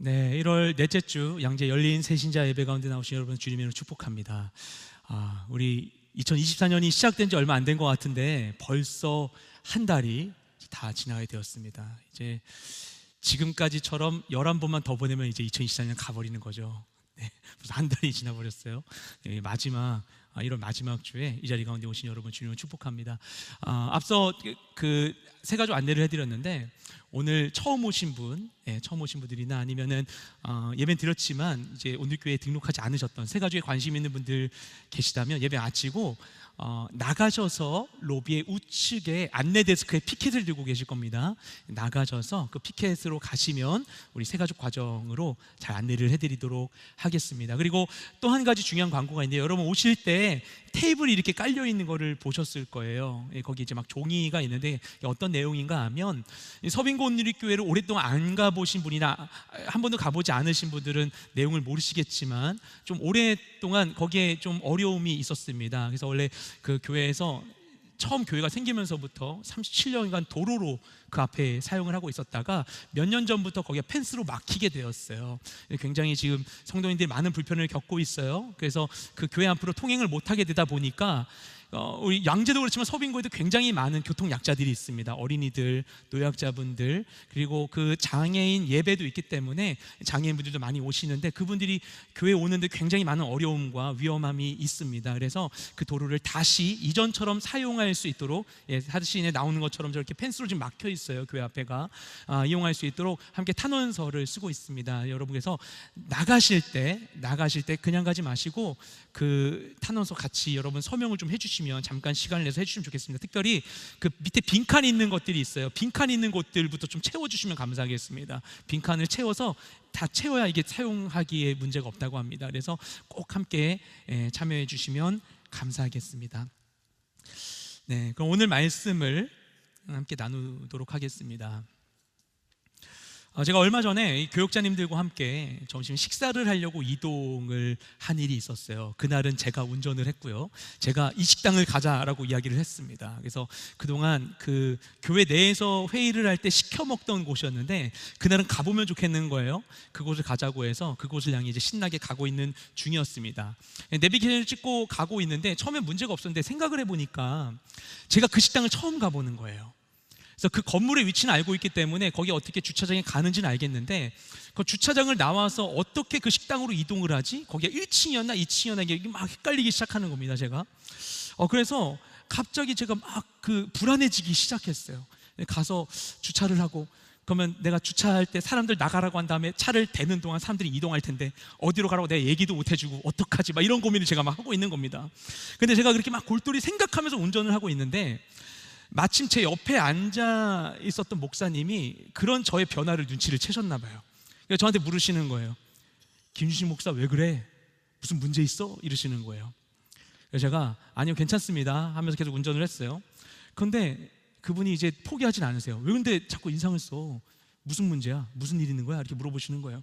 네, 1월 넷째 주 양재 열린 새신자 예배 가운데 나오신 여러분 주님으로 축복합니다. 우리 2024년이 시작된 지 얼마 안 된 것 같은데 벌써 한 달이 다 지나게 되었습니다. 이제 지금까지처럼 11번만 더 보내면 이제 2024년 가버리는 거죠. 네, 벌써 한 달이 지나버렸어요. 네, 마지막 1월 마지막 주에 이 자리 가운데 오신 여러분 주님을 축복합니다. 앞서 그 세 가지 안내를 해드렸는데 오늘 처음 오신 분, 처음 오신 분들이나 아니면은 예배 드렸지만 이제 오늘 교회에 등록하지 않으셨던 세 가지에 관심 있는 분들 계시다면 예배 마치고 나가셔서 로비의 우측에 안내 데스크에 피켓을 들고 계실 겁니다. 나가셔서 그 피켓으로 가시면 우리 새가족 과정으로 잘 안내를 해드리도록 하겠습니다. 그리고 또 한 가지 중요한 광고가 있는데 여러분 오실 때 테이블이 이렇게 깔려 있는 거를 보셨을 거예요. 거기 이제 막 종이가 있는데 어떤 내용인가 하면 서빙고 온누리교회를 오랫동안 안 가보신 분이나 한 번도 가보지 않으신 분들은 내용을 모르시겠지만 좀 오랫동안 거기에 좀 어려움이 있었습니다. 그래서 원래 그 교회에서 처음 교회가 생기면서부터 37년간 도로로 그 앞에 사용을 하고 있었다가 몇 년 전부터 거기가 펜스로 막히게 되었어요. 굉장히 지금 성도님들이 많은 불편을 겪고 있어요. 그래서 그 교회 앞으로 통행을 못하게 되다 보니까 우리 양재도 그렇지만 서빙고에도 굉장히 많은 교통 약자들이 있습니다. 어린이들, 노약자분들, 그리고 그 장애인 예배도 있기 때문에 장애인분들도 많이 오시는데 그분들이 교회에 오는데 굉장히 많은 어려움과 위험함이 있습니다. 그래서 그 도로를 다시 이전처럼 사용할 수 있도록 사진에 나오는 것처럼 저렇게 펜스로 지금 막혀 있어요. 교회 앞에가 이용할 수 있도록 함께 탄원서를 쓰고 있습니다. 여러분께서 나가실 때 그냥 가지 마시고 그 탄원서 같이 여러분 서명을 좀 해주시면 잠깐 시간을 내서 해주시면 좋겠습니다. 특별히 그 밑에 빈칸 있는 것들이 있어요. 빈칸 있는 곳들부터 좀 채워주시면 감사하겠습니다. 빈칸을 채워서 다 채워야 이게 사용하기에 문제가 없다고 합니다. 그래서 꼭 함께 참여해 주시면 감사하겠습니다. 네, 그럼 오늘 말씀을 함께 나누도록 하겠습니다. 제가 얼마 전에 교육자님들과 함께 점심 식사를 하려고 이동을 한 일이 있었어요. 그날은 제가 운전을 했고요. 제가 이 식당을 가자라고 이야기를 했습니다. 그래서 그동안 그 교회 내에서 회의를 할 때 시켜 먹던 곳이었는데 그날은 가보면 좋겠는 거예요. 그곳을 가자고 해서 그곳을 향해 이제 신나게 가고 있는 중이었습니다. 내비게이션을 찍고 가고 있는데 처음에 문제가 없었는데 생각을 해보니까 제가 그 식당을 처음 가보는 거예요. 그래서 그 건물의 위치는 알고 있기 때문에 거기 어떻게 주차장에 가는지는 알겠는데 그 주차장을 나와서 어떻게 그 식당으로 이동을 하지? 거기가 1층이었나 2층이었나 이게 막 헷갈리기 시작하는 겁니다. 제가 그래서 갑자기 제가 막 그 불안해지기 시작했어요. 가서 주차를 하고 그러면 내가 주차할 때 사람들 나가라고 한 다음에 차를 대는 동안 사람들이 이동할 텐데 어디로 가라고 내가 얘기도 못 해주고 어떡하지? 막 이런 고민을 제가 막 하고 있는 겁니다. 근데 제가 그렇게 막 골똘히 생각하면서 운전을 하고 있는데 마침 제 옆에 앉아 있었던 목사님이 그런 저의 변화를 눈치를 채셨나 봐요. 그래서 저한테 물으시는 거예요. 김주신 목사 왜 그래? 무슨 문제 있어? 이러시는 거예요. 그래서 제가 아니요 괜찮습니다 하면서 계속 운전을 했어요. 그런데 그분이 이제 포기하진 않으세요. 왜 근데 자꾸 인상을 써? 무슨 문제야? 무슨 일 있는 거야? 이렇게 물어보시는 거예요.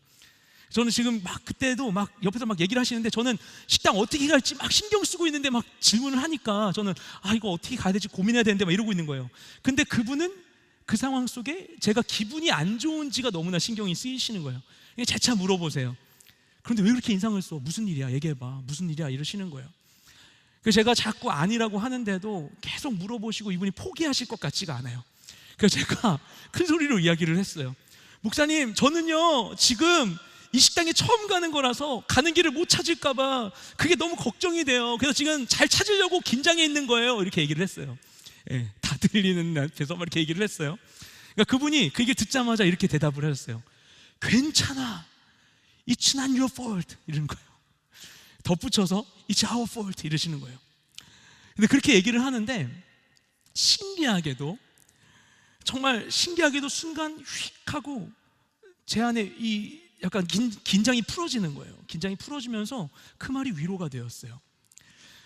저는 지금 막 그때도 막 옆에서 막 얘기를 하시는데 저는 식당 어떻게 갈지 막 신경 쓰고 있는데 막 질문을 하니까 저는 이거 어떻게 가야 될지 고민해야 되는데 막 이러고 있는 거예요. 근데 그분은 그 상황 속에 제가 기분이 안 좋은지가 너무나 신경이 쓰이시는 거예요. 재차 물어보세요. 그런데 왜 그렇게 인상을 써? 무슨 일이야? 얘기해봐. 무슨 일이야? 이러시는 거예요. 그래서 제가 자꾸 아니라고 하는데도 계속 물어보시고 이분이 포기하실 것 같지가 않아요. 그래서 제가 큰 소리로 이야기를 했어요. 목사님 저는요 지금 이 식당에 처음 가는 거라서 가는 길을 못 찾을까봐 그게 너무 걱정이 돼요. 그래서 지금 잘 찾으려고 긴장해 있는 거예요. 이렇게 얘기를 했어요. 다 들리는 앞에서 이렇게 얘기를 했어요. 그러니까 그분이 그 얘기를 듣자마자 이렇게 대답을 하셨어요. 괜찮아. It's not your fault. 이러는 거예요. 덧붙여서 It's our fault. 이러시는 거예요. 근데 그렇게 얘기를 하는데 정말 신기하게도 순간 휙 하고 제 안에 이 약간 긴장이 풀어지는 거예요. 긴장이 풀어지면서 그 말이 위로가 되었어요.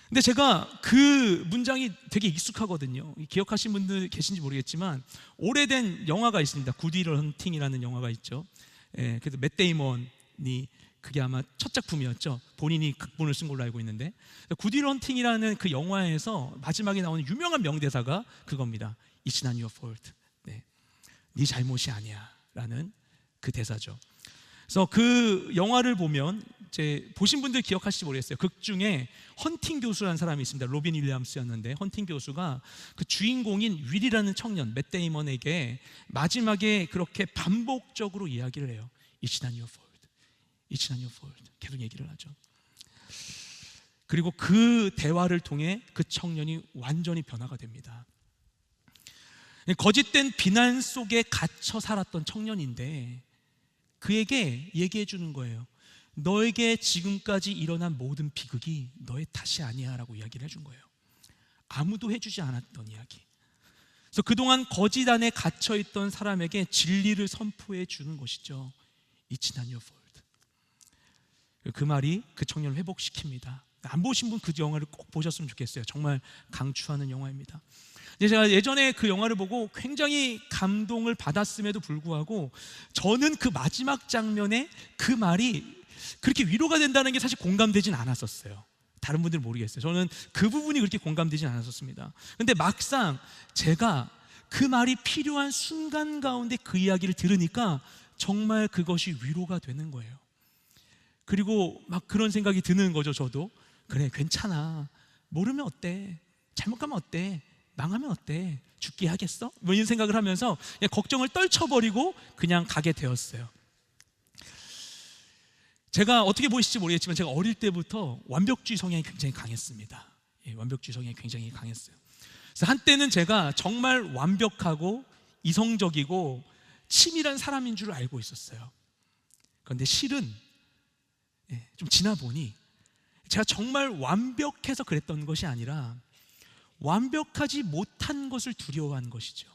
근데 제가 그 문장이 되게 익숙하거든요. 기억하신 분들 계신지 모르겠지만 오래된 영화가 있습니다. 굿윌 헌팅이라는 영화가 있죠. 그래서 맷 데이먼이 그게 아마 첫 작품이었죠. 본인이 극본을 쓴 걸로 알고 있는데 굿윌 헌팅이라는 그 영화에서 마지막에 나오는 유명한 명대사가 그겁니다. It's not your fault. 네 잘못이 아니야 라는 그 대사죠. 그래서 그 영화를 보면 이제 보신 분들 기억하실지 모르겠어요. 극 중에 헌팅 교수라는 사람이 있습니다. 로빈 윌리엄스였는데, 헌팅 교수가 그 주인공인 윌이라는 청년 맷 데이먼에게 마지막에 그렇게 반복적으로 이야기를 해요. It's not your fault. It's not your fault. 계속 얘기를 하죠. 그리고 그 대화를 통해 그 청년이 완전히 변화가 됩니다. 거짓된 비난 속에 갇혀 살았던 청년인데 그에게 얘기해 주는 거예요. 너에게 지금까지 일어난 모든 비극이 너의 탓이 아니야 라고 이야기를 해준 거예요. 아무도 해주지 않았던 이야기. 그래서 그동안 거짓 안에 갇혀있던 사람에게 진리를 선포해 주는 것이죠. It's not your fault. 그 말이 그 청년을 회복시킵니다. 안 보신 분 그 영화를 꼭 보셨으면 좋겠어요. 정말 강추하는 영화입니다. 제가 예전에 그 영화를 보고 굉장히 감동을 받았음에도 불구하고 저는 그 마지막 장면에 그 말이 그렇게 위로가 된다는 게 사실 공감되진 않았었어요. 다른 분들은 모르겠어요. 저는 그 부분이 그렇게 공감되진 않았었습니다. 근데 막상 제가 그 말이 필요한 순간 가운데 그 이야기를 들으니까 정말 그것이 위로가 되는 거예요. 그리고 막 그런 생각이 드는 거죠. 저도 그래, 괜찮아, 모르면 어때, 잘못 가면 어때, 망하면 어때, 죽게 하겠어? 뭐 이런 생각을 하면서 그냥 걱정을 떨쳐버리고 그냥 가게 되었어요. 제가 어떻게 보이실지 모르겠지만 제가 어릴 때부터 완벽주의 성향이 굉장히 강했습니다. 완벽주의 성향이 굉장히 강했어요. 그래서 한때는 제가 정말 완벽하고 이성적이고 치밀한 사람인 줄 알고 있었어요. 그런데 실은 좀 지나 보니 제가 정말 완벽해서 그랬던 것이 아니라 완벽하지 못한 것을 두려워한 것이죠.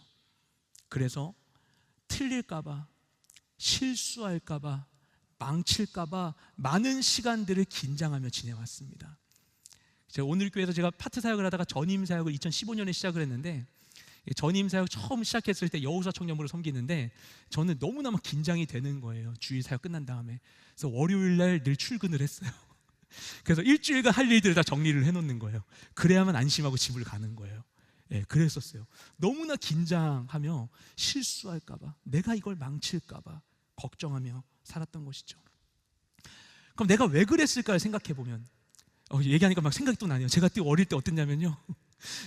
그래서 틀릴까봐, 실수할까봐, 망칠까봐 많은 시간들을 긴장하며 지내왔습니다. 제가 오늘 교회에서 제가 파트 사역을 하다가 전임 사역을 2015년에 시작을 했는데, 전임 사역 처음 시작했을 때 여우사 청년부를 섬기는데 저는 너무나 긴장이 되는 거예요. 주일 사역 끝난 다음에. 그래서 월요일 날 늘 출근을 했어요. 그래서 일주일간 할 일들을 다 정리를 해놓는 거예요. 그래야만 안심하고 집을 가는 거예요. 그랬었어요. 너무나 긴장하며 실수할까봐, 내가 이걸 망칠까봐 걱정하며 살았던 것이죠. 그럼 내가 왜 그랬을까를 생각해보면 얘기하니까 막 생각이 또 나네요. 제가 또 어릴 때 어땠냐면요,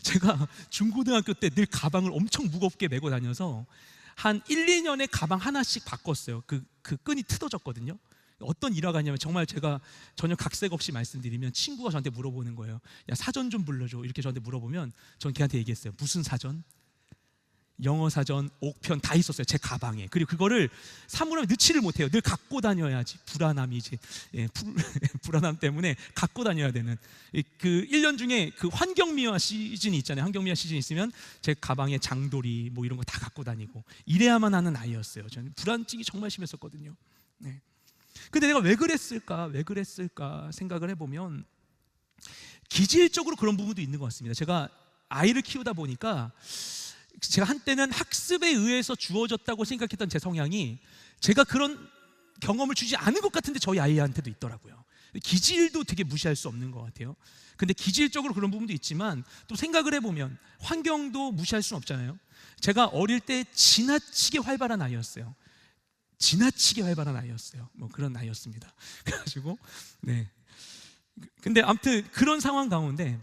제가 중고등학교 때 늘 가방을 엄청 무겁게 메고 다녀서 한 1, 2년에 가방 하나씩 바꿨어요. 그 끈이 틀어졌거든요. 어떤 일화가 있냐면, 정말 제가 전혀 각색 없이 말씀드리면 친구가 저한테 물어보는 거예요. 야, 사전 좀 불러줘. 이렇게 저한테 물어보면 전 걔한테 얘기했어요. 무슨 사전? 영어 사전, 옥편 다 있었어요, 제 가방에. 그리고 그거를 사물함에 넣지를 못해요. 늘 갖고 다녀야지. 불안함이지. 불안함 때문에 갖고 다녀야 되는. 그 1년 중에 그 환경미화 시즌이 있잖아요. 환경미화 시즌이 있으면 제 가방에 장돌이 뭐 이런 거 다 갖고 다니고 이래야만 하는 아이였어요. 저는 불안증이 정말 심했었거든요. 근데 내가 왜 그랬을까 생각을 해보면 기질적으로 그런 부분도 있는 것 같습니다. 제가 아이를 키우다 보니까 제가 한때는 학습에 의해서 주어졌다고 생각했던 제 성향이 제가 그런 경험을 주지 않은 것 같은데 저희 아이한테도 있더라고요. 기질도 되게 무시할 수 없는 것 같아요. 근데 기질적으로 그런 부분도 있지만 또 생각을 해보면 환경도 무시할 수는 없잖아요. 제가 어릴 때 지나치게 활발한 아이였어요. 뭐 그런 아이였습니다. 그래가지고 근데 아무튼 그런 상황 가운데,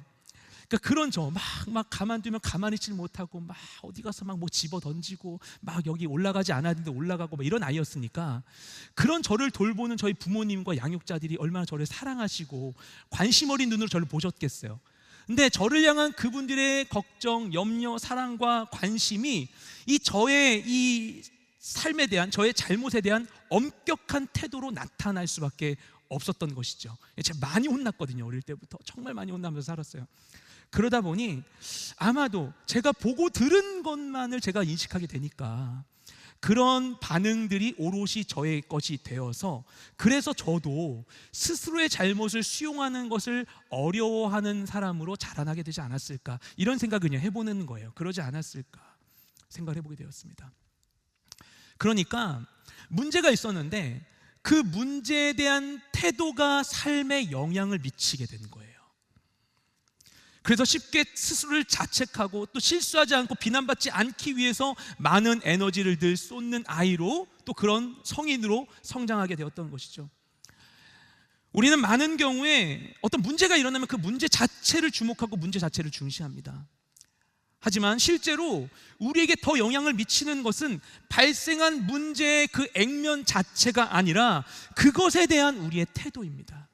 그러니까 그런 저 막 가만두면 가만히 있지 못하고 막 어디 가서 막 뭐 집어 던지고 막 여기 올라가지 않아야 되는데 올라가고 막 이런 아이였으니까, 그런 저를 돌보는 저희 부모님과 양육자들이 얼마나 저를 사랑하시고 관심 어린 눈으로 저를 보셨겠어요. 근데 저를 향한 그분들의 걱정, 염려, 사랑과 관심이 저의 이 삶에 대한, 저의 잘못에 대한 엄격한 태도로 나타날 수밖에 없었던 것이죠. 제가 많이 혼났거든요. 어릴 때부터 정말 많이 혼나면서 살았어요. 그러다 보니 아마도 제가 보고 들은 것만을 제가 인식하게 되니까 그런 반응들이 오롯이 저의 것이 되어서, 그래서 저도 스스로의 잘못을 수용하는 것을 어려워하는 사람으로 자라나게 되지 않았을까, 이런 생각을 그냥 해보는 거예요. 그러지 않았을까 생각을 해보게 되었습니다. 그러니까 문제가 있었는데 그 문제에 대한 태도가 삶에 영향을 미치게 된 거예요. 그래서 쉽게 스스로를 자책하고 또 실수하지 않고 비난받지 않기 위해서 많은 에너지를 늘 쏟는 아이로, 또 그런 성인으로 성장하게 되었던 것이죠. 우리는 많은 경우에 어떤 문제가 일어나면 그 문제 자체를 주목하고 문제 자체를 중시합니다. 하지만 실제로 우리에게 더 영향을 미치는 것은 발생한 문제의 그 액면 자체가 아니라 그것에 대한 우리의 태도입니다.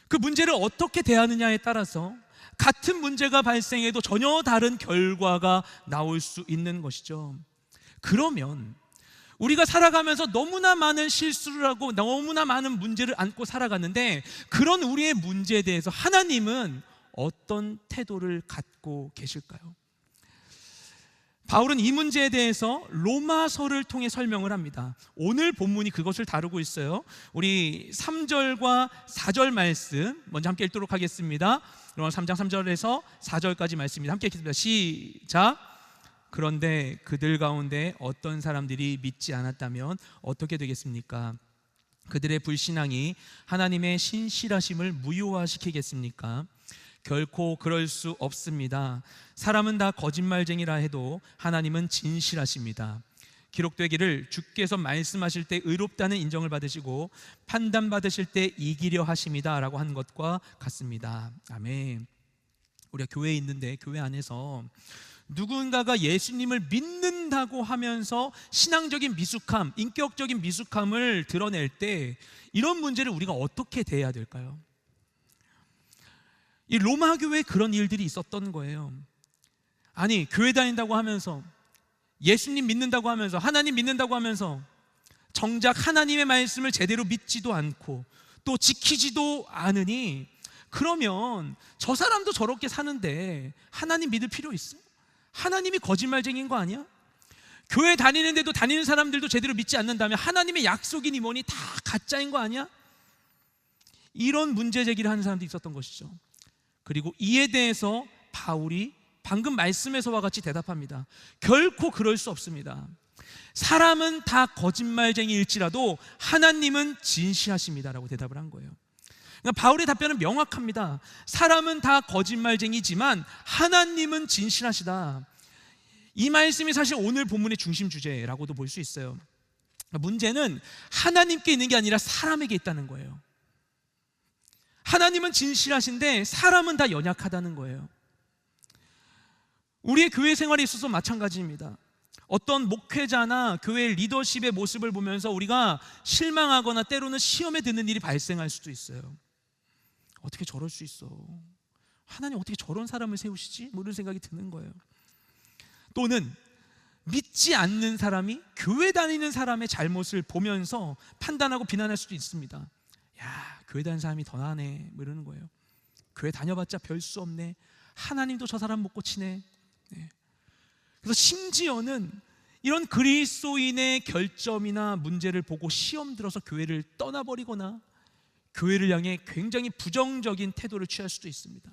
그 문제를 어떻게 대하느냐에 따라서 같은 문제가 발생해도 전혀 다른 결과가 나올 수 있는 것이죠. 그러면 우리가 살아가면서 너무나 많은 실수를 하고 너무나 많은 문제를 안고 살아갔는데, 그런 우리의 문제에 대해서 하나님은 어떤 태도를 갖고 계실까요? 바울은 이 문제에 대해서 로마서를 통해 설명을 합니다. 오늘 본문이 그것을 다루고 있어요. 우리 3절과 4절 말씀 먼저 함께 읽도록 하겠습니다. 로마 3장 3절에서 4절까지 말씀입니다. 함께 읽겠습니다. 시작. 그런데 그들 가운데 어떤 사람들이 믿지 않았다면 어떻게 되겠습니까? 그들의 불신앙이 하나님의 신실하심을 무효화시키겠습니까? 결코 그럴 수 없습니다. 사람은 다 거짓말쟁이라 해도 하나님은 진실하십니다. 기록되기를 주께서 말씀하실 때 의롭다는 인정을 받으시고 판단받으실 때 이기려 하십니다 라고 한 것과 같습니다. 아멘. 우리가 교회에 있는데 교회 안에서 누군가가 예수님을 믿는다고 하면서 신앙적인 미숙함, 인격적인 미숙함을 드러낼 때 이런 문제를 우리가 어떻게 대해야 될까요? 이 로마 교회에 그런 일들이 있었던 거예요. 아니, 교회 다닌다고 하면서, 예수님 믿는다고 하면서, 하나님 믿는다고 하면서 정작 하나님의 말씀을 제대로 믿지도 않고 또 지키지도 않으니, 그러면 저 사람도 저렇게 사는데 하나님 믿을 필요 있어? 하나님이 거짓말쟁이인 거 아니야? 교회 다니는데도 다니는 사람들도 제대로 믿지 않는다면 하나님의 약속이니 뭐니 다 가짜인 거 아니야? 이런 문제 제기를 하는 사람도 있었던 것이죠. 그리고 이에 대해서 바울이 방금 말씀에서와 같이 대답합니다. 결코 그럴 수 없습니다. 사람은 다 거짓말쟁이일지라도 하나님은 진실하십니다라고 대답을 한 거예요. 그러니까 바울의 답변은 명확합니다. 사람은 다 거짓말쟁이지만 하나님은 진실하시다. 이 말씀이 사실 오늘 본문의 중심 주제라고도 볼 수 있어요. 문제는 하나님께 있는 게 아니라 사람에게 있다는 거예요. 하나님은 진실하신데 사람은 다 연약하다는 거예요. 우리의 교회 생활에 있어서 마찬가지입니다. 어떤 목회자나 교회 리더십의 모습을 보면서 우리가 실망하거나 때로는 시험에 드는 일이 발생할 수도 있어요. 어떻게 저럴 수 있어? 하나님 어떻게 저런 사람을 세우시지? 뭐 이런 생각이 드는 거예요. 또는 믿지 않는 사람이 교회 다니는 사람의 잘못을 보면서 판단하고 비난할 수도 있습니다. 야, 교회 다니는 사람이 더 나네, 뭐 이러는 거예요. 교회 다녀봤자 별 수 없네. 하나님도 저 사람 못 고치네. 네. 그래서 심지어는 이런 그리스도인의 결점이나 문제를 보고 시험 들어서 교회를 떠나버리거나 교회를 향해 굉장히 부정적인 태도를 취할 수도 있습니다.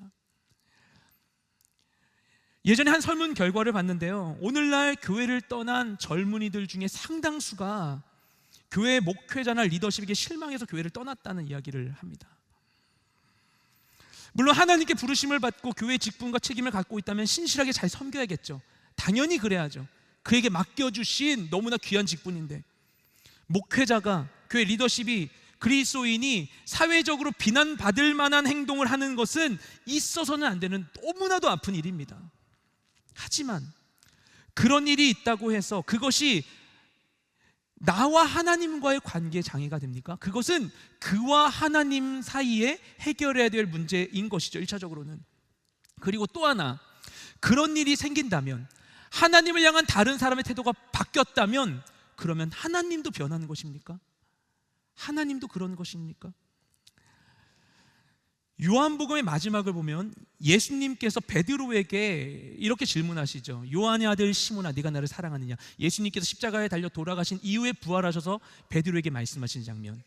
예전에 한 설문 결과를 봤는데요, 오늘날 교회를 떠난 젊은이들 중에 상당수가 교회 목회자나 리더십에게 실망해서 교회를 떠났다는 이야기를 합니다. 물론 하나님께 부르심을 받고 교회 직분과 책임을 갖고 있다면 신실하게 잘 섬겨야겠죠. 당연히 그래야죠. 그에게 맡겨주신 너무나 귀한 직분인데, 목회자가, 교회 리더십이, 그리스도인이 사회적으로 비난받을 만한 행동을 하는 것은 있어서는 안 되는 너무나도 아픈 일입니다. 하지만 그런 일이 있다고 해서 그것이 나와 하나님과의 관계에 장애가 됩니까? 그것은 그와 하나님 사이에 해결해야 될 문제인 것이죠, 1차적으로는. 그리고 또 하나, 그런 일이 생긴다면, 하나님을 향한 다른 사람의 태도가 바뀌었다면, 그러면 하나님도 변하는 것입니까? 하나님도 그런 것입니까? 요한복음의 마지막을 보면 예수님께서 베드로에게 이렇게 질문하시죠. 요한의 아들 시몬아, 네가 나를 사랑하느냐? 예수님께서 십자가에 달려 돌아가신 이후에 부활하셔서 베드로에게 말씀하신 장면,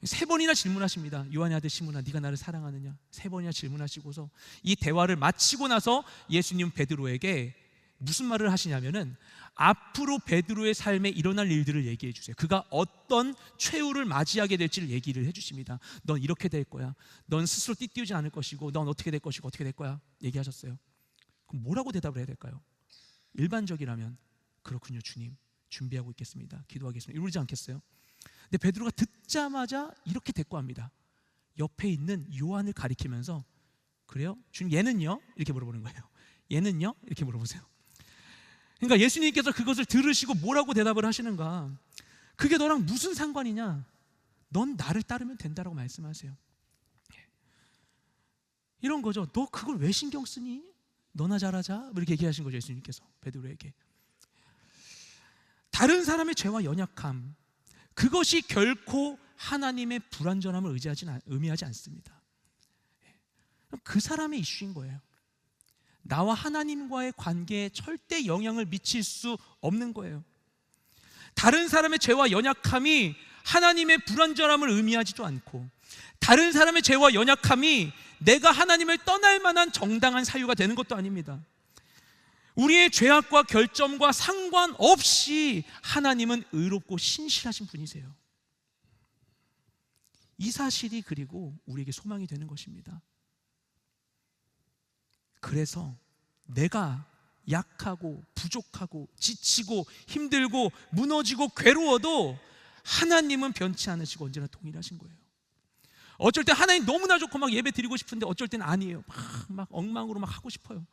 3번이나 질문하십니다. 요한의 아들 시몬아, 네가 나를 사랑하느냐? 3번이나 질문하시고서 이 대화를 마치고 나서 예수님 베드로에게 무슨 말을 하시냐면은 앞으로 베드로의 삶에 일어날 일들을 얘기해 주세요. 그가 어떤 최후를 맞이하게 될지를 얘기를 해주십니다. 넌 이렇게 될 거야. 넌 스스로 띠띠우지 않을 것이고, 넌 어떻게 될 것이고, 어떻게 될 거야. 얘기하셨어요. 그럼 뭐라고 대답을 해야 될까요? 일반적이라면 그렇군요 주님, 준비하고 있겠습니다, 기도하겠습니다, 이러지 않겠어요? 근데 베드로가 듣자마자 이렇게 대꾸합니다. 옆에 있는 요한을 가리키면서, 그래요? 주님 얘는요? 이렇게 물어보는 거예요. 얘는요? 이렇게 물어보세요. 그러니까 예수님께서 그것을 들으시고 뭐라고 대답을 하시는가? 그게 너랑 무슨 상관이냐? 넌 나를 따르면 된다라고 말씀하세요. 이런 거죠. 너 그걸 왜 신경 쓰니? 너나 잘하자, 이렇게 얘기하신 거죠 예수님께서 베드로에게. 다른 사람의 죄와 연약함, 그것이 결코 하나님의 불완전함을 의미하지 않습니다. 그 사람의 이슈인 거예요. 나와 하나님과의 관계에 절대 영향을 미칠 수 없는 거예요. 다른 사람의 죄와 연약함이 하나님의 불완전함을 의미하지도 않고, 다른 사람의 죄와 연약함이 내가 하나님을 떠날 만한 정당한 사유가 되는 것도 아닙니다. 우리의 죄악과 결점과 상관없이 하나님은 의롭고 신실하신 분이세요. 이 사실이 그리고 우리에게 소망이 되는 것입니다. 그래서 내가 약하고 부족하고 지치고 힘들고 무너지고 괴로워도 하나님은 변치 않으시고 언제나 동일하신 거예요. 어쩔 때 하나님 너무나 좋고 막 예배 드리고 싶은데 어쩔 때는 아니에요. 막 엉망으로 막 하고 싶어요.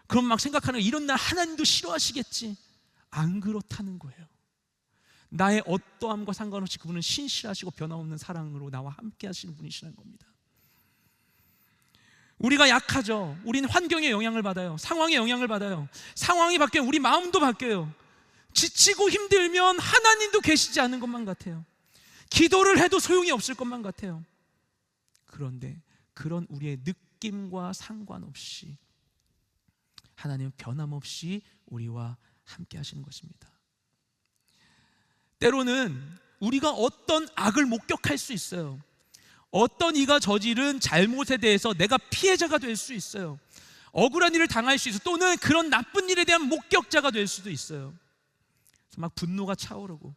그럼 막 생각하는, 이런 날 하나님도 싫어하시겠지. 안 그렇다는 거예요. 나의 어떠함과 상관없이 그분은 신실하시고 변함없는 사랑으로 나와 함께 하시는 분이시라는 겁니다. 우리가 약하죠. 우리는 환경의 영향을 받아요. 상황의 영향을 받아요. 상황이 바뀌어요. 우리 마음도 바뀌어요. 지치고 힘들면 하나님도 계시지 않은 것만 같아요. 기도를 해도 소용이 없을 것만 같아요. 그런데 그런 우리의 느낌과 상관없이 하나님은 변함없이 우리와 함께 하시는 것입니다. 때로는 우리가 어떤 악을 목격할 수 있어요. 어떤 이가 저지른 잘못에 대해서 내가 피해자가 될 수 있어요. 억울한 일을 당할 수 있어요. 또는 그런 나쁜 일에 대한 목격자가 될 수도 있어요. 그래서 막 분노가 차오르고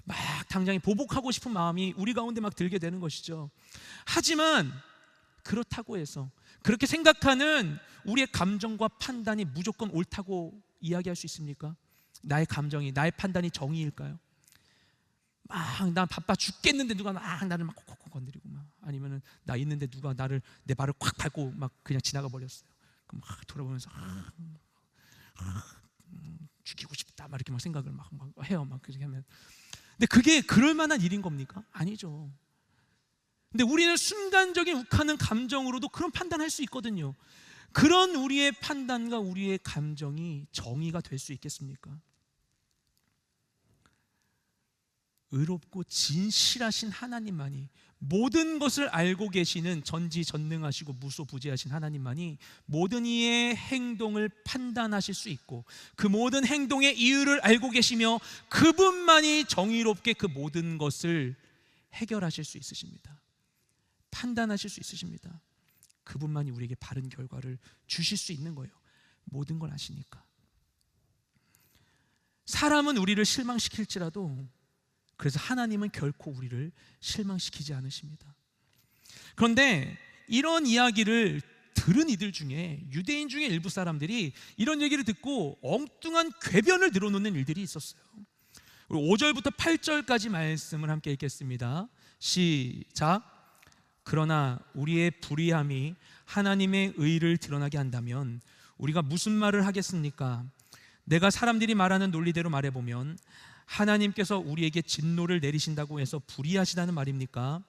막 당장에 보복하고 싶은 마음이 우리 가운데 막 들게 되는 것이죠. 하지만 그렇다고 해서 그렇게 생각하는 우리의 감정과 판단이 무조건 옳다고 이야기할 수 있습니까? 나의 감정이, 나의 판단이 정의일까요? 막 난 바빠 죽겠는데 누가 막 나를 막 콕콕 건드리고, 막 아니면은 나 있는데 누가 내 발을 꽉 밟고 막 그냥 지나가 버렸어요. 그럼 막 돌아보면서 죽이고 싶다 막 이렇게 막 생각을 막 해요. 막 그렇게 하면, 근데 그게 그럴 만한 일인 겁니까? 아니죠. 근데 우리는 순간적인 욱하는 감정으로도 그런 판단할 수 있거든요. 그런 우리의 판단과 우리의 감정이 정의가 될 수 있겠습니까? 의롭고 진실하신 하나님만이, 모든 것을 알고 계시는 전지전능하시고 무소부재하신 하나님만이 모든 이의 행동을 판단하실 수 있고, 그 모든 행동의 이유를 알고 계시며 그분만이 정의롭게 그 모든 것을 해결하실 수 있으십니다. 판단하실 수 있으십니다. 그분만이 우리에게 바른 결과를 주실 수 있는 거예요. 모든 걸 아시니까. 사람은 우리를 실망시킬지라도 그래서 하나님은 결코 우리를 실망시키지 않으십니다. 그런데 이런 이야기를 들은 이들 중에, 유대인 중에 일부 사람들이 이런 얘기를 듣고 엉뚱한 궤변을 늘어놓는 일들이 있었어요. 5절부터 8절까지 말씀을 함께 읽겠습니다. 시작. 그러나 우리의 불의함이 하나님의 의를 드러나게 한다면 우리가 무슨 말을 하겠습니까? 내가 사람들이 말하는 논리대로 말해보면 하나님께서 우리에게 진노를 내리신다고 해서 불의하시다는 말입니까?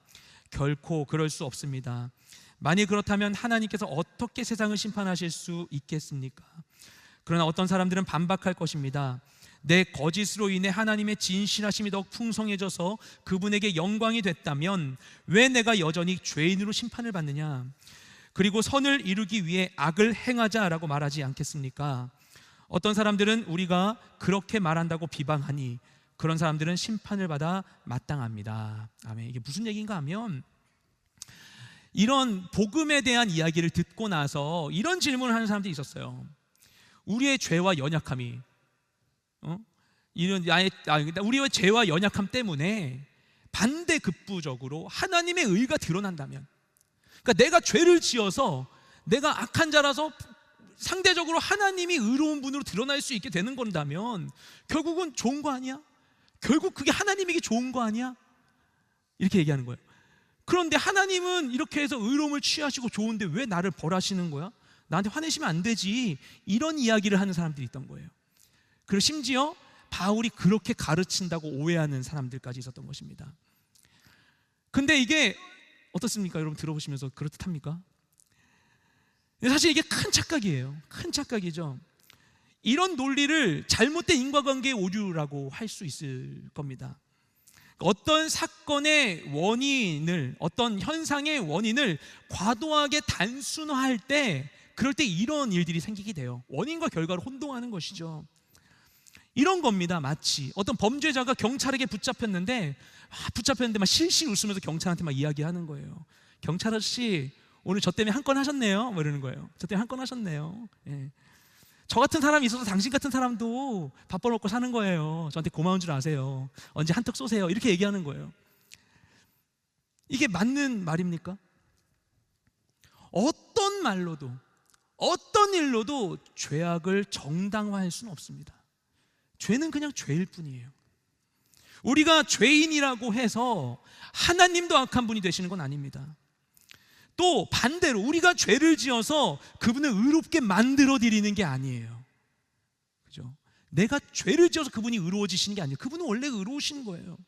결코 그럴 수 없습니다. 만일 그렇다면 하나님께서 어떻게 세상을 심판하실 수 있겠습니까? 그러나 어떤 사람들은 반박할 것입니다. 내 거짓으로 인해 하나님의 진실하심이 더욱 풍성해져서 그분에게 영광이 됐다면 왜 내가 여전히 죄인으로 심판을 받느냐? 그리고 선을 이루기 위해 악을 행하자라고 말하지 않겠습니까? 어떤 사람들은 우리가 그렇게 말한다고 비방하니 그런 사람들은 심판을 받아 마땅합니다. 아멘. 이게 무슨 얘기인가 하면, 이런 복음에 대한 이야기를 듣고 나서 이런 질문을 하는 사람들이 있었어요. 우리의 죄와 연약함이 우리의 죄와 연약함 때문에 반대급부적으로 하나님의 의가 드러난다면, 그러니까 내가 죄를 지어서 내가 악한 자라서 상대적으로 하나님이 의로운 분으로 드러날 수 있게 되는 건다면 결국은 좋은 거 아니야? 결국 그게 하나님에게 좋은 거 아니야? 이렇게 얘기하는 거예요. 그런데 하나님은 이렇게 해서 의로움을 취하시고 좋은데 왜 나를 벌하시는 거야? 나한테 화내시면 안 되지. 이런 이야기를 하는 사람들이 있던 거예요. 그리고 심지어 바울이 그렇게 가르친다고 오해하는 사람들까지 있었던 것입니다. 근데 이게 어떻습니까? 여러분 들어보시면서 그렇듯합니까? 사실 이게 큰 착각이에요. 큰 착각이죠. 이런 논리를 잘못된 인과관계의 오류라고 할 수 있을 겁니다. 어떤 사건의 원인을, 어떤 현상의 원인을 과도하게 단순화할 때, 그럴 때 이런 일들이 생기게 돼요. 원인과 결과를 혼동하는 것이죠. 이런 겁니다. 마치 어떤 범죄자가 경찰에게 붙잡혔는데 막 실실 웃으면서 경찰한테 막 이야기하는 거예요. 경찰 아저씨, 오늘 저 때문에 한 건 하셨네요. 뭐 이러는 거예요. 저 때문에 한 건 하셨네요. 예. 저 같은 사람이 있어서 당신 같은 사람도 밥 벌어먹고 사는 거예요. 저한테 고마운 줄 아세요. 언제 한턱 쏘세요. 이렇게 얘기하는 거예요. 이게 맞는 말입니까? 어떤 말로도, 어떤 일로도 죄악을 정당화할 수는 없습니다. 죄는 그냥 죄일 뿐이에요. 우리가 죄인이라고 해서 하나님도 악한 분이 되시는 건 아닙니다. 또 반대로 우리가 죄를 지어서 그분을 의롭게 만들어 드리는 게 아니에요. 그죠? 내가 죄를 지어서 그분이 의로워지시는 게 아니에요. 그분은 원래 의로우신 거예요.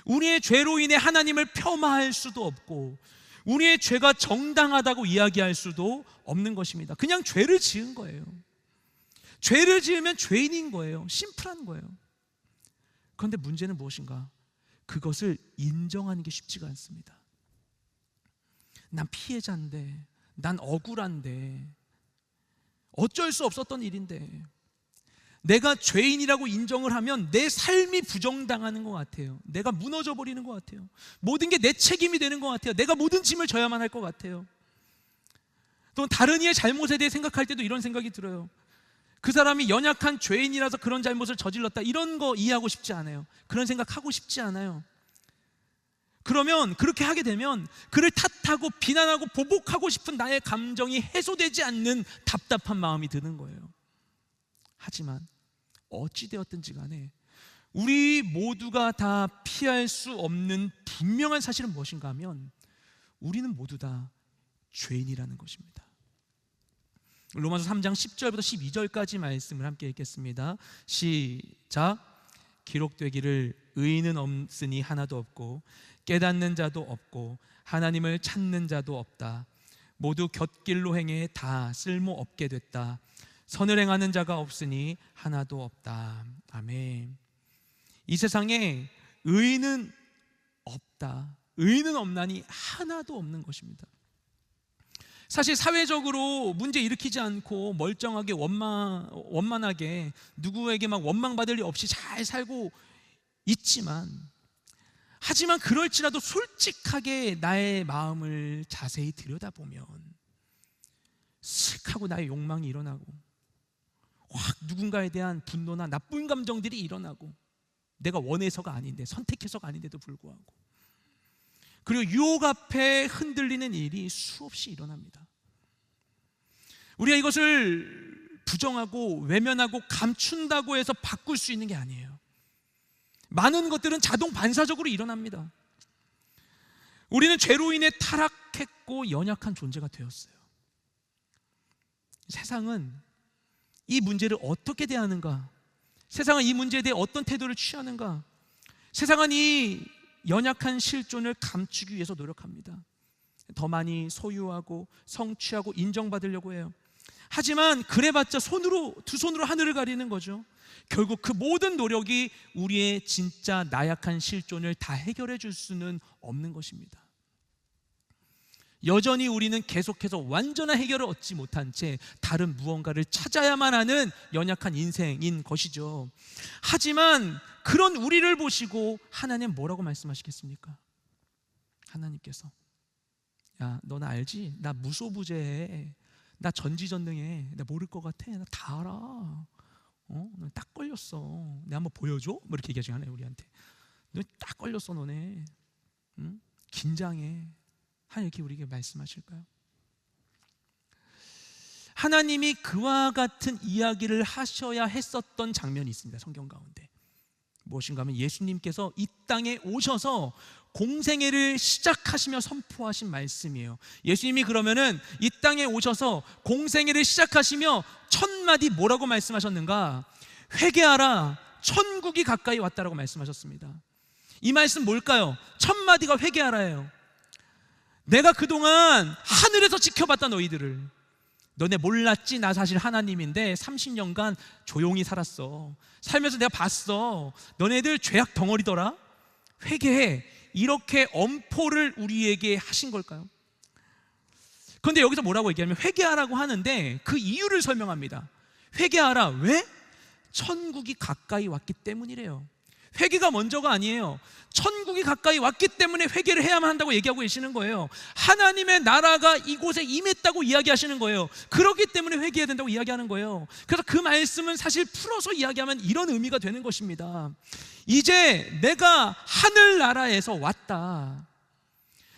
우리의 죄로 인해 하나님을 폄하할 수도 없고 우리의 죄가 정당하다고 이야기할 수도 없는 것입니다. 그냥 죄를 지은 거예요. 죄를 지으면 죄인인 거예요. 심플한 거예요. 그런데 문제는 무엇인가? 그것을 인정하는 게 쉽지가 않습니다. 난 피해자인데, 난 억울한데, 어쩔 수 없었던 일인데, 내가 죄인이라고 인정을 하면 내 삶이 부정당하는 것 같아요. 내가 무너져 버리는 것 같아요. 모든 게 내 책임이 되는 것 같아요. 내가 모든 짐을 져야만 할 것 같아요. 또 다른 이의 잘못에 대해 생각할 때도 이런 생각이 들어요. 그 사람이 연약한 죄인이라서 그런 잘못을 저질렀다, 이런 거 이해하고 싶지 않아요. 그런 생각하고 싶지 않아요. 그러면 그렇게 하게 되면 그를 탓하고 비난하고 보복하고 싶은 나의 감정이 해소되지 않는 답답한 마음이 드는 거예요. 하지만 어찌되었든지 간에 우리 모두가 다 피할 수 없는 분명한 사실은 무엇인가 하면 우리는 모두 다 죄인이라는 것입니다. 로마서 3장 10절부터 12절까지 말씀을 함께 읽겠습니다. 시작. 기록되기를 의인은 없으니 하나도 없고 깨닫는 자도 없고 하나님을 찾는 자도 없다. 모두 곁길로 행해 다 쓸모없게 됐다. 선을 행하는 자가 없으니 하나도 없다. 아멘. 이 세상에 의인은 없다. 의인은 없나니 하나도 없는 것입니다. 사실 사회적으로 문제 일으키지 않고 멀쩡하게 원만하게 누구에게 막 원망받을 일 없이 잘 살고 있지만, 하지만 그럴지라도 솔직하게 나의 마음을 자세히 들여다보면 슥 하고 나의 욕망이 일어나고 확 누군가에 대한 분노나 나쁜 감정들이 일어나고, 내가 원해서가 아닌데, 선택해서가 아닌데도 불구하고, 그리고 유혹 앞에 흔들리는 일이 수없이 일어납니다. 우리가 이것을 부정하고 외면하고 감춘다고 해서 바꿀 수 있는 게 아니에요. 많은 것들은 자동 반사적으로 일어납니다. 우리는 죄로 인해 타락했고 연약한 존재가 되었어요. 세상은 이 문제를 어떻게 대하는가? 세상은 이 문제에 대해 어떤 태도를 취하는가? 세상은 이 연약한 실존을 감추기 위해서 노력합니다. 더 많이 소유하고 성취하고 인정받으려고 해요. 하지만 그래봤자 두 손으로 하늘을 가리는 거죠. 결국 그 모든 노력이 우리의 진짜 나약한 실존을 다 해결해 줄 수는 없는 것입니다. 여전히 우리는 계속해서 완전한 해결을 얻지 못한 채 다른 무언가를 찾아야만 하는 연약한 인생인 것이죠. 하지만 그런 우리를 보시고 하나님 뭐라고 말씀하시겠습니까? 하나님께서, 야, 너 나 알지? 나 무소부재해. 나 전지전능해. 나 모를 것 같아. 나 다 알아. 너 딱 걸렸어. 내가 한번 보여줘? 뭐 이렇게 얘기하지 않아요 우리한테. 너 딱 걸렸어 너네. 응? 긴장해. 하나님 이렇게 우리에게 말씀하실까요? 하나님이 그와 같은 이야기를 하셔야 했었던 장면이 있습니다. 성경 가운데 무엇인가 하면 예수님께서 이 땅에 오셔서 공생애를 시작하시며 선포하신 말씀이에요. 예수님이 그러면은 이 땅에 오셔서 공생애를 시작하시며 첫 마디 뭐라고 말씀하셨는가? 회개하라, 천국이 가까이 왔다라고 말씀하셨습니다. 이 말씀 뭘까요? 첫 마디가 회개하라예요. 내가 그동안 하늘에서 지켜봤다 너희들을. 너네 몰랐지? 나 사실 하나님인데 30년간 조용히 살았어. 살면서 내가 봤어. 너네들 죄악 덩어리더라. 회개해. 이렇게 엄포를 우리에게 하신 걸까요? 그런데 여기서 뭐라고 얘기하면 회개하라고 하는데 그 이유를 설명합니다. 회개하라. 왜? 천국이 가까이 왔기 때문이래요. 회개가 먼저가 아니에요. 천국이 가까이 왔기 때문에 회개를 해야만 한다고 얘기하고 계시는 거예요. 하나님의 나라가 이곳에 임했다고 이야기하시는 거예요. 그렇기 때문에 회개해야 된다고 이야기하는 거예요. 그래서 그 말씀은 사실 풀어서 이야기하면 이런 의미가 되는 것입니다. 이제 내가 하늘나라에서 왔다.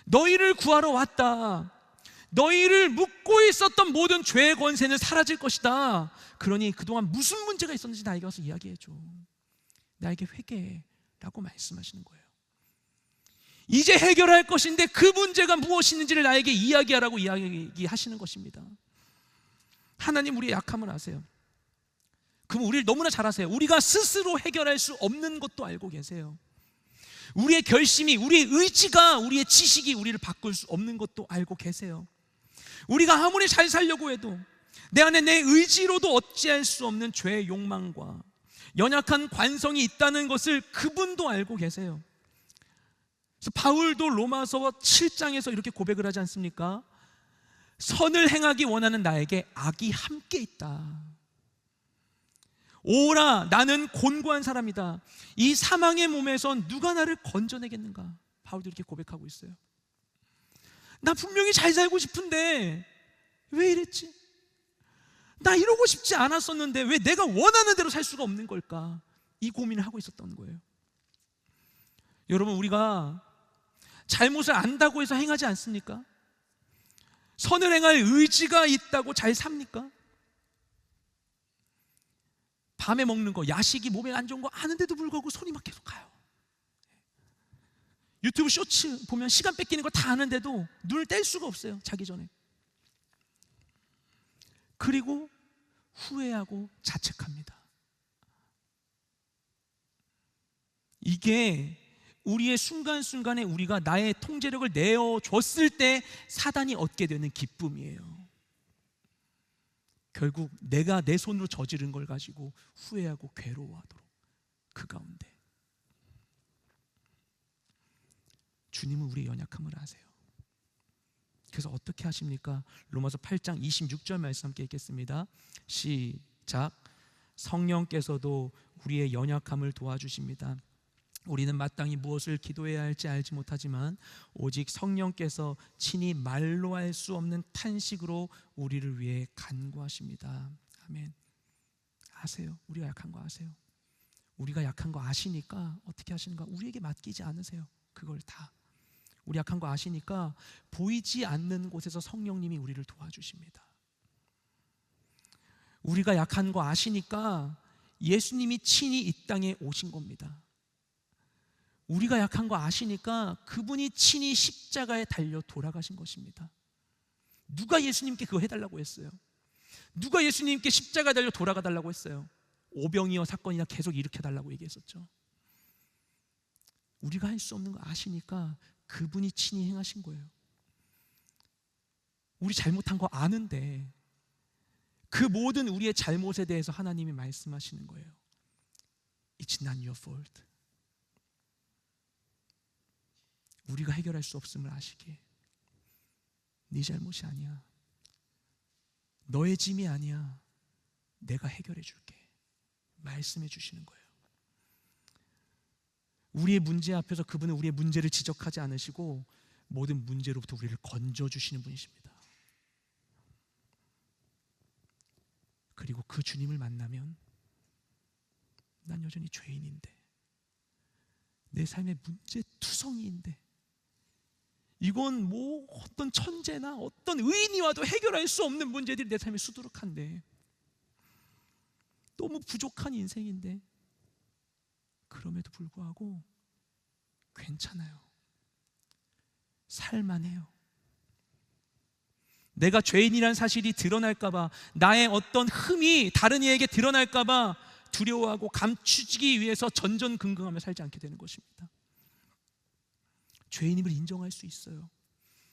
너희를 구하러 왔다. 너희를 묶고 있었던 모든 죄의 권세는 사라질 것이다. 그러니 그동안 무슨 문제가 있었는지 나에게 와서 이야기해줘. 나에게 회개라고 말씀하시는 거예요. 이제 해결할 것인데 그 문제가 무엇인지를 나에게 이야기하라고 이야기하시는 것입니다. 하나님 우리의 약함을 아세요. 그럼 우리를 너무나 잘 아세요. 우리가 스스로 해결할 수 없는 것도 알고 계세요. 우리의 결심이, 우리의 의지가, 우리의 지식이 우리를 바꿀 수 없는 것도 알고 계세요. 우리가 아무리 잘 살려고 해도 내 안에 내 의지로도 어찌할 수 없는 죄의 욕망과 연약한 관성이 있다는 것을 그분도 알고 계세요. 그래서 바울도 로마서 7장에서 이렇게 고백을 하지 않습니까? 선을 행하기 원하는 나에게 악이 함께 있다. 오라, 나는 곤고한 사람이다. 이 사망의 몸에서 누가 나를 건져내겠는가? 바울도 이렇게 고백하고 있어요. 나 분명히 잘 살고 싶은데 왜 이랬지? 나 이러고 싶지 않았었는데 왜 내가 원하는 대로 살 수가 없는 걸까? 이 고민을 하고 있었던 거예요. 여러분, 우리가 잘못을 안다고 해서 행하지 않습니까? 선을 행할 의지가 있다고 잘 삽니까? 밤에 먹는 거, 야식이 몸에 안 좋은 거 아는데도 불구하고 손이 막 계속 가요. 유튜브 쇼츠 보면 시간 뺏기는 거 다 아는데도 눈을 뗄 수가 없어요. 자기 전에. 그리고 후회하고 자책합니다. 이게 우리의 순간순간에 우리가 나의 통제력을 내어줬을 때 사단이 얻게 되는 기쁨이에요. 결국 내가 내 손으로 저지른 걸 가지고 후회하고 괴로워하도록 그 가운데 주님은 우리의 연약함을 아세요. 그래서 어떻게 하십니까? 로마서 8장 26절 말씀 함께 읽겠습니다. 시작. 성령께서도 우리의 연약함을 도와주십니다. 우리는 마땅히 무엇을 기도해야 할지 알지 못하지만 오직 성령께서 친히 말로 할 수 없는 탄식으로 우리를 위해 간구하십니다. 아멘. 아세요? 우리가 약한 거 아세요? 우리가 약한 거 아시니까 어떻게 하시는가? 우리에게 맡기지 않으세요. 그걸 다. 우리 약한 거 아시니까 보이지 않는 곳에서 성령님이 우리를 도와주십니다. 우리가 약한 거 아시니까 예수님이 친히 이 땅에 오신 겁니다. 우리가 약한 거 아시니까 그분이 친히 십자가에 달려 돌아가신 것입니다. 누가 예수님께 그거 해달라고 했어요? 누가 예수님께 십자가에 달려 돌아가 달라고 했어요? 오병이어 사건이나 계속 일으켜달라고 얘기했었죠. 우리가 할 수 없는 거 아시니까 그분이 친히 행하신 거예요. 우리 잘못한 거 아는데 그 모든 우리의 잘못에 대해서 하나님이 말씀하시는 거예요. It's not your fault. 우리가 해결할 수 없음을 아시기에 네 잘못이 아니야. 너의 짐이 아니야. 내가 해결해 줄게. 말씀해 주시는 거예요. 우리의 문제 앞에서 그분은 우리의 문제를 지적하지 않으시고 모든 문제로부터 우리를 건져주시는 분이십니다. 그리고 그 주님을 만나면 난 여전히 죄인인데, 내 삶의 문제투성이인데, 이건 뭐 어떤 천재나 어떤 의인이 와도 해결할 수 없는 문제들이 내 삶에 수두룩한데, 너무 부족한 인생인데, 그럼에도 불구하고 괜찮아요. 살만해요. 내가 죄인이란 사실이 드러날까봐, 나의 어떤 흠이 다른 이에게 드러날까봐 두려워하고 감추기 위해서 전전긍긍하며 살지 않게 되는 것입니다. 죄인임을 인정할 수 있어요.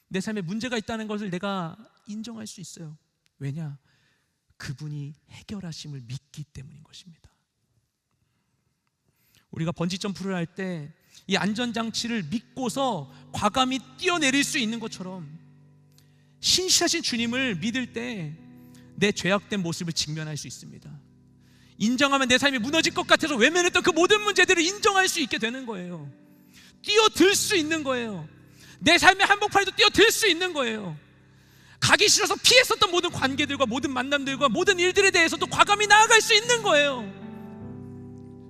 내 삶에 문제가 있다는 것을 내가 인정할 수 있어요. 왜냐? 그분이 해결하심을 믿기 때문인 것입니다. 우리가 번지점프를 할 때 이 안전장치를 믿고서 과감히 뛰어내릴 수 있는 것처럼, 신실하신 주님을 믿을 때 내 죄악된 모습을 직면할 수 있습니다. 인정하면 내 삶이 무너질 것 같아서 외면했던 그 모든 문제들을 인정할 수 있게 되는 거예요. 뛰어들 수 있는 거예요. 내 삶의 한복판에도 뛰어들 수 있는 거예요. 가기 싫어서 피했었던 모든 관계들과 모든 만남들과 모든 일들에 대해서도 과감히 나아갈 수 있는 거예요.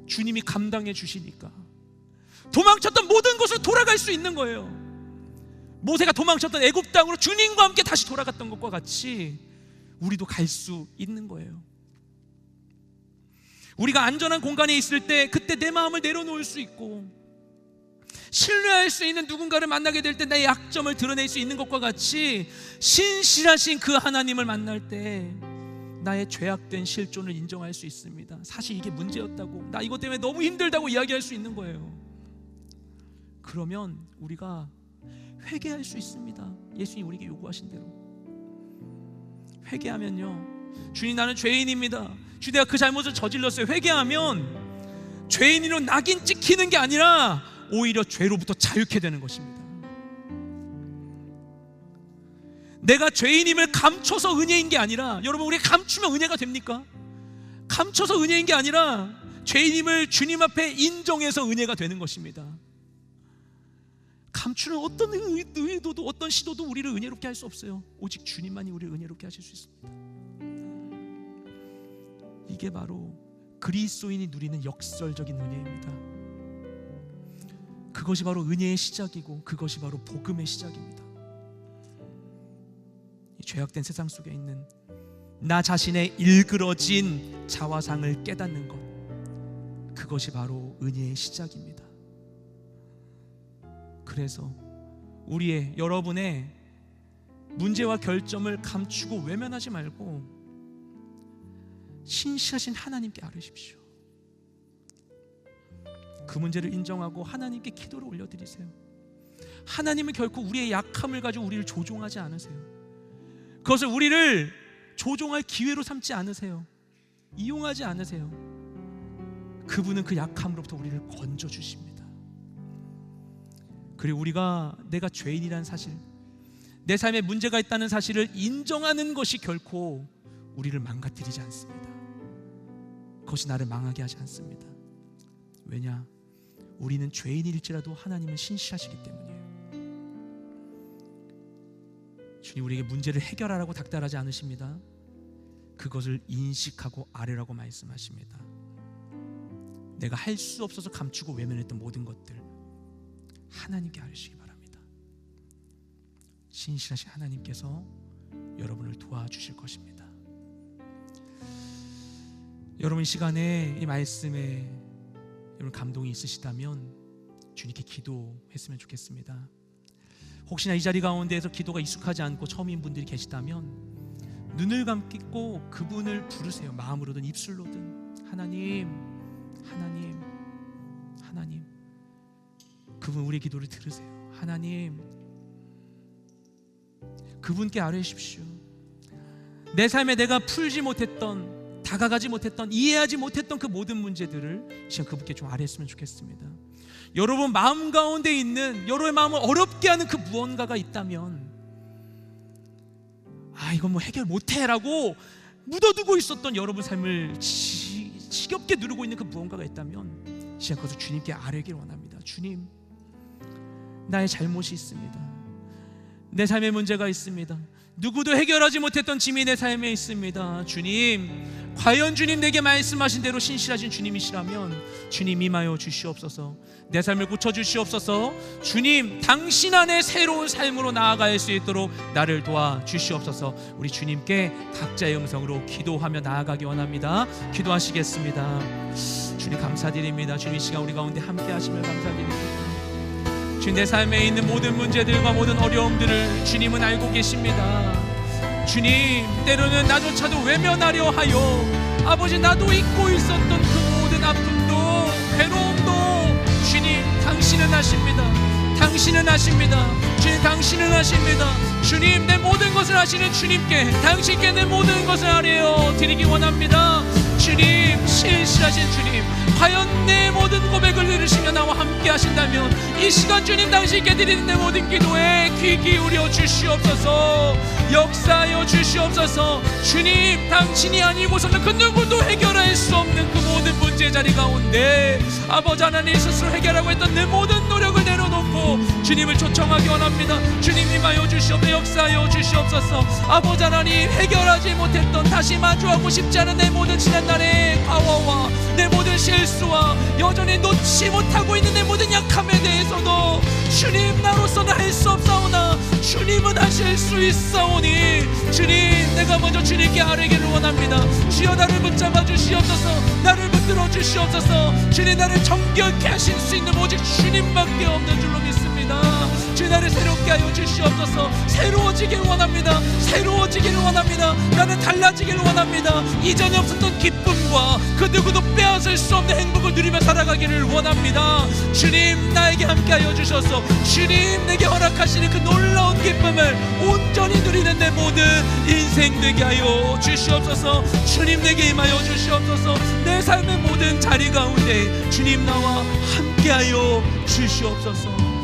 주님이 감당해 주시니까. 도망쳤던 모든 곳으로 돌아갈 수 있는 거예요. 모세가 도망쳤던 애굽 땅으로 주님과 함께 다시 돌아갔던 것과 같이 우리도 갈 수 있는 거예요. 우리가 안전한 공간에 있을 때 그때 내 마음을 내려놓을 수 있고, 신뢰할 수 있는 누군가를 만나게 될 때 내 약점을 드러낼 수 있는 것과 같이, 신실하신 그 하나님을 만날 때 나의 죄악된 실존을 인정할 수 있습니다. 사실 이게 문제였다고, 나 이것 때문에 너무 힘들다고 이야기할 수 있는 거예요. 그러면 우리가 회개할 수 있습니다. 예수님이 우리에게 요구하신 대로 회개하면요, 주님 나는 죄인입니다, 주 내가 그 잘못을 저질렀어요. 회개하면 죄인으로 낙인 찍히는 게 아니라 오히려 죄로부터 자유케 되는 것입니다. 내가 죄인임을 감춰서 은혜인 게 아니라, 여러분, 우리가 감추면 은혜가 됩니까? 감춰서 은혜인 게 아니라 죄인임을 주님 앞에 인정해서 은혜가 되는 것입니다. 감추는 어떤 의도도 어떤 시도도 우리를 은혜롭게 할 수 없어요. 오직 주님만이 우리를 은혜롭게 하실 수 있습니다. 이게 바로 그리스도인이 누리는 역설적인 은혜입니다. 그것이 바로 은혜의 시작이고, 그것이 바로 복음의 시작입니다. 이 죄악된 세상 속에 있는 나 자신의 일그러진 자화상을 깨닫는 것, 그것이 바로 은혜의 시작입니다. 그래서 우리의, 여러분의 문제와 결점을 감추고 외면하지 말고 신실하신 하나님께 아뢰십시오. 그 문제를 인정하고 하나님께 기도를 올려드리세요. 하나님은 결코 우리의 약함을 가지고 우리를 조종하지 않으세요. 그것을 우리를 조종할 기회로 삼지 않으세요. 이용하지 않으세요. 그분은 그 약함으로부터 우리를 건져주십니다. 그리고 우리가 내가 죄인이라는 사실, 내 삶에 문제가 있다는 사실을 인정하는 것이 결코 우리를 망가뜨리지 않습니다. 그것이 나를 망하게 하지 않습니다. 왜냐? 우리는 죄인일지라도 하나님은 신실하시기 때문이에요. 주님 우리에게 문제를 해결하라고 닥달하지 않으십니다. 그것을 인식하고 아뢰라고 말씀하십니다. 내가 할 수 없어서 감추고 외면했던 모든 것들 하나님께 아뢰시기 바랍니다. 신실하신 하나님께서 여러분을 도와주실 것입니다. 여러분 이 시간에 이 말씀에 여러분 감동이 있으시다면 주님께 기도했으면 좋겠습니다. 혹시나 이 자리 가운데에서 기도가 익숙하지 않고 처음인 분들이 계시다면 눈을 감고 그분을 부르세요. 마음으로든 입술로든. 하나님, 하나님, 하나님. 그분 우리의 기도를 들으세요. 하나님, 그분께 아뢰십시오. 내 삶에 내가 풀지 못했던, 다가가지 못했던, 이해하지 못했던 그 모든 문제들을 지금 그분께 좀 아뢰었으면 좋겠습니다. 여러분 마음 가운데 있는, 여러분의 마음을 어렵게 하는 그 무언가가 있다면, 이건 뭐 해결 못해 라고 묻어두고 있었던 여러분 삶을 지겹게 누르고 있는 그 무언가가 있다면 지금 그것을 주님께 아뢰길 원합니다. 주님, 나의 잘못이 있습니다. 내 삶에 문제가 있습니다. 누구도 해결하지 못했던 짐이 내 삶에 있습니다. 주님, 과연 주님 내게 말씀하신 대로 신실하신 주님이시라면 주님 임하여 주시옵소서. 내 삶을 고쳐주시옵소서. 주님, 당신 안에 새로운 삶으로 나아갈 수 있도록 나를 도와주시옵소서. 우리 주님께 각자의 음성으로 기도하며 나아가기 원합니다. 기도하시겠습니다. 주님 감사드립니다. 주님 이 시간 우리 가운데 함께 하심을 감사드립니다. 주님, 내 삶에 있는 모든 문제들과 모든 어려움들을 주님은 알고 계십니다. 주님, 때로는 나조차도 외면하려 하여 아버지 나도 잊고 있었던 그 모든 아픔도 괴로움도 주님 당신은 아십니다. 당신은 아십니다. 주님 당신은 아십니다. 주님, 내 모든 것을 아시는 주님께, 당신께 내 모든 것을 아뢰어 드리기 원합니다. 주님, 신실하신 주님, 과연 내 모든 고백을 들으시며 나와 함께 하신다면 이 시간 주님 당신께 드리는 내 모든 기도에 귀 기울여 주시옵소서. 역사하여 주시옵소서. 주님, 당신이 아니고서는 그 누구도 해결할 수 없는 그 모든 문제 자리 가운데 아버지 하나님 스스로 해결하고 했던 내 모든 노력을 내려놓고 주님을 초청하기 원합니다. 주님 임하여 주시옵소서. 역사하여 주시옵소서. 아버지 하나님, 해결하지 못했던, 다시 마주하고 싶지 않은 내 모든 지난날의 과거와 내 모든 실수와 여전히 놓지 못하고 있는 내 모든 약함에 대해서도 주님, 나로서는 할 수 없사오나 주님은 하실 수 있사오니 주님, 내가 먼저 주님께 아뢰기를 원합니다. 주여, 나를 붙잡아 주시옵소서. 나를 붙들어 주시옵소서. 주님, 나를 정결케 하실 수 있는 오직 주님밖에 없는 줄로 믿습니다. 주님, 나를 새롭게 하여 주시옵소서. 새로워지길 원합니다. 새로워지기를 원합니다. 나는 달라지기를 원합니다. 이전에 없었던 기쁨과 그 누구도 빼앗을 수 없는 행복을 누리며 살아가기를 원합니다. 주님, 나에게 함께하여 주셔서 주님 내게 허락하시는 그 놀라운 기쁨을 온전히 누리는 내 모든 인생 되게 하여 주시옵소서. 주님, 내게 임하여 주시옵소서. 내 삶의 모든 자리 가운데 주님 나와 함께하여 주시옵소서.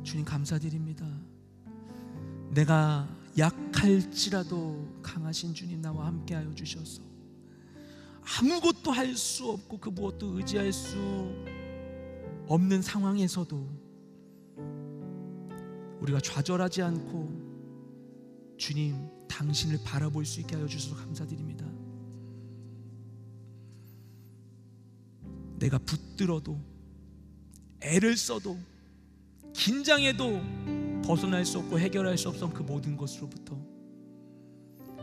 주님 감사드립니다. 내가 약할지라도 강하신 주님 나와 함께하여 주셔서 아무것도 할 수 없고 그 무엇도 의지할 수 없는 상황에서도 우리가 좌절하지 않고 주님 당신을 바라볼 수 있게 하여 주셔서 감사드립니다. 내가 붙들어도 애를 써도 긴장해도 벗어날 수 없고 해결할 수 없던 그 모든 것으로부터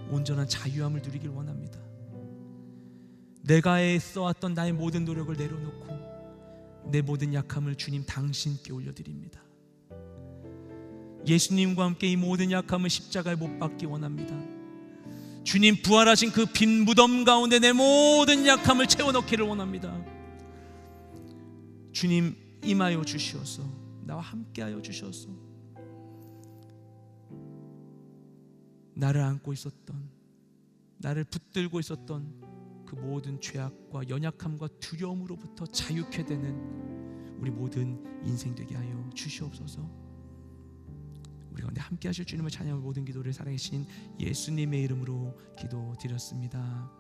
온전한 자유함을 누리길 원합니다. 내가 애써왔던 나의 모든 노력을 내려놓고 내 모든 약함을 주님 당신께 올려드립니다. 예수님과 함께 이 모든 약함을 십자가에 못 박기 원합니다. 주님 부활하신 그 빈 무덤 가운데 내 모든 약함을 채워넣기를 원합니다. 주님 임하여 주시옵소서. 나와 함께하여 주셔서 나를 안고 있었던, 나를 붙들고 있었던 그 모든 죄악과 연약함과 두려움으로부터 자유케 되는 우리 모든 인생 되게 하여 주시옵소서. 우리 가운데 함께 하실 주님을 찬양하는 모든 기도를 사랑하신 예수님의 이름으로 기도드렸습니다.